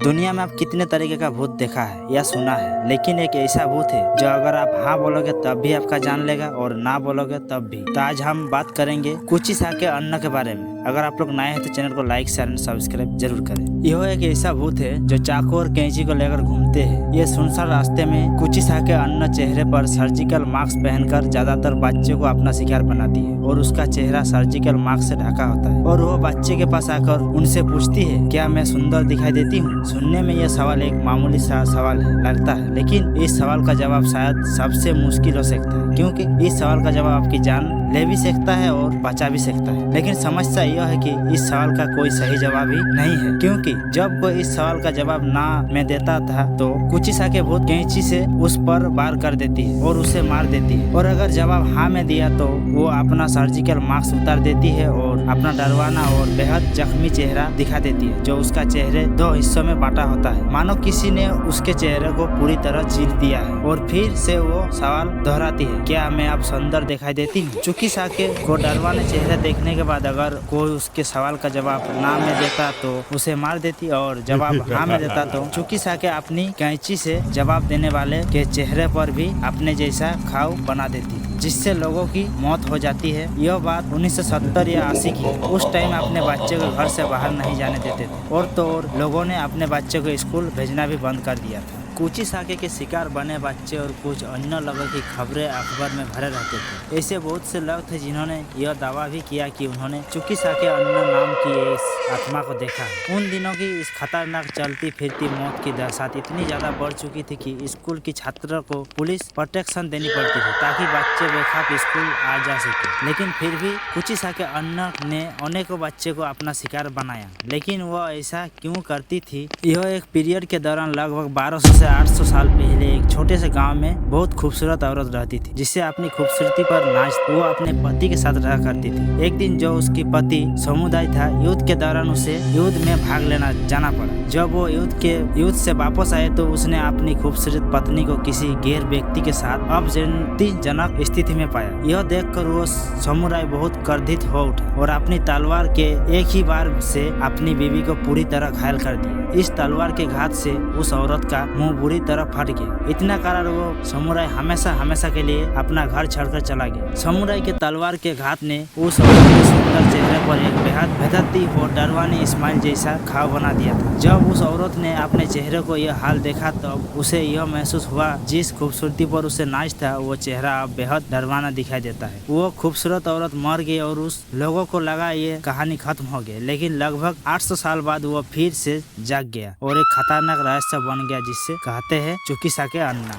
दुनिया में आप कितने तरीके का भूत देखा है या सुना है, लेकिन एक ऐसा भूत है जो अगर आप हाँ बोलोगे तब भी आपका जान लेगा और ना बोलोगे तब भी। तो आज हम बात करेंगे कुचिसा के अन्न के बारे में। अगर आप लोग नए हैं तो चैनल को लाइक शेयर एंड सब्सक्राइब जरूर करें। यह एक ऐसा भूत है जो चाकू और कैंची को लेकर घूमते हैं। ये सुनसान रास्ते में कुचिसा के अन्न चेहरे पर सर्जिकल मास्क पहनकर ज्यादातर बच्चों को अपना शिकार बनाती है और उसका चेहरा सर्जिकल मास्क से ढका होता है और वो बच्चे के पास आकर उनसे पूछती है, क्या मैं सुंदर दिखाई देती हूँ? सुनने में यह सवाल एक मामूली सा सवाल लगता है, लेकिन इस सवाल का जवाब शायद सबसे मुश्किल हो सकता है, क्योंकि इस सवाल का जवाब आपकी जान ले भी सकता है और बचा भी सकता है। लेकिन समस्या यह है कि इस सवाल का कोई सही जवाब ही नहीं है, क्योंकि जब कोई इस सवाल का जवाब ना में देता था तो कुचिसा के भूत कैंची से उस पर वार कर देती है और उसे मार देती है, और अगर जवाब हाँ में दिया तो वो अपना सर्जिकल मास्क उतार देती है और अपना डरवाना और बेहद जख्मी चेहरा दिखा देती है, जो उसका चेहरे दो हिस्सों में बांटा होता है, मानो किसी ने उसके चेहरे को पूरी तरह चीर दिया है। और फिर से वो सवाल दोहराती है, क्या मैं अब सुंदर दिखाई देती हूँ? कुचिसा को डरवाने चेहरे देखने के बाद अगर कोई उसके सवाल का जवाब ना में देता तो उसे मार देती, और जवाब हाँ में देता तो कुचिसा के अपनी कैंची से जवाब देने वाले के चेहरे पर भी अपने जैसा घाव बना देती, जिससे लोगों की मौत हो जाती है। यह बात 1970 या 80 की। उस टाइम अपने बच्चे को घर से बाहर नहीं जाने देते थे, और तो और लोगों ने अपने बच्चे को स्कूल भेजना भी बंद कर दिया था। कुचिसा के शिकार बने बच्चे और कुछ अन्य लोगों की खबरें अखबार में भरे रहते थे। ऐसे बहुत से लोग थे जिन्होंने यह दावा भी किया कि उन्होंने कुचिसा के अन्न नाम की इस आत्मा को देखा है। उन दिनों की इस खतरनाक चलती फिरती मौत की दहशत इतनी ज्यादा बढ़ चुकी थी कि स्कूल की छात्रों को पुलिस प्रोटेक्शन देनी पड़ती थी ताकि बच्चे बेखौफ स्कूल आ जा सके। लेकिन फिर भी कुचिसा के अन्न ने अनेकों बच्चे को अपना शिकार बनाया। लेकिन वह ऐसा क्यों करती थी? यह एक पीरियड के दौरान लगभग 1200 से 800 साल पहले एक छोटे से गांव में बहुत खूबसूरत औरत रहती थी, जिससे अपनी खूबसूरती पर नाच वो अपने पति के साथ रहा करती थी। एक दिन जो उसकी पति समुदाय था, युद्ध के दौरान उसे युद्ध में भाग लेना जाना पड़ा। जब वो युद्ध से वापस आए तो उसने अपनी खूबसूरत पत्नी को किसी गैर व्यक्ति के साथ अपमानजनक स्थिति में पाया। यह देखकर वो समुदाय बहुत क्रोधित हो उठा और अपनी तलवार के एक ही बार से अपनी बीवी को पूरी तरह घायल कर दिया। इस तलवार के घात से उस औरत का मुंह बुरी तरह फट गया। इतना कारण वो समुराई हमेशा के लिए अपना घर छोड़कर चला गया। समुराई के तलवार के घात ने उस औरत के सुंदर चेहरे पर एक बेहद बेदर्दी और डरवानी स्माइल जैसा घाव बना दिया था। जब उस औरत ने अपने चेहरे को यह हाल देखा तब उसे यह महसूस हुआ जिस खूबसूरती पर उसे नाच था वो चेहरा अब बेहद डरवाना दिखाई देता है। वो खूबसूरत औरत मर गई और उस लोगों को लगा ये कहानी खत्म हो गई, लेकिन लगभग 800 साल बाद वो फिर से जाग गया और एक खतरनाक रहस्य बन गया, जिससे कहते हैं कुचिसा के अन्न।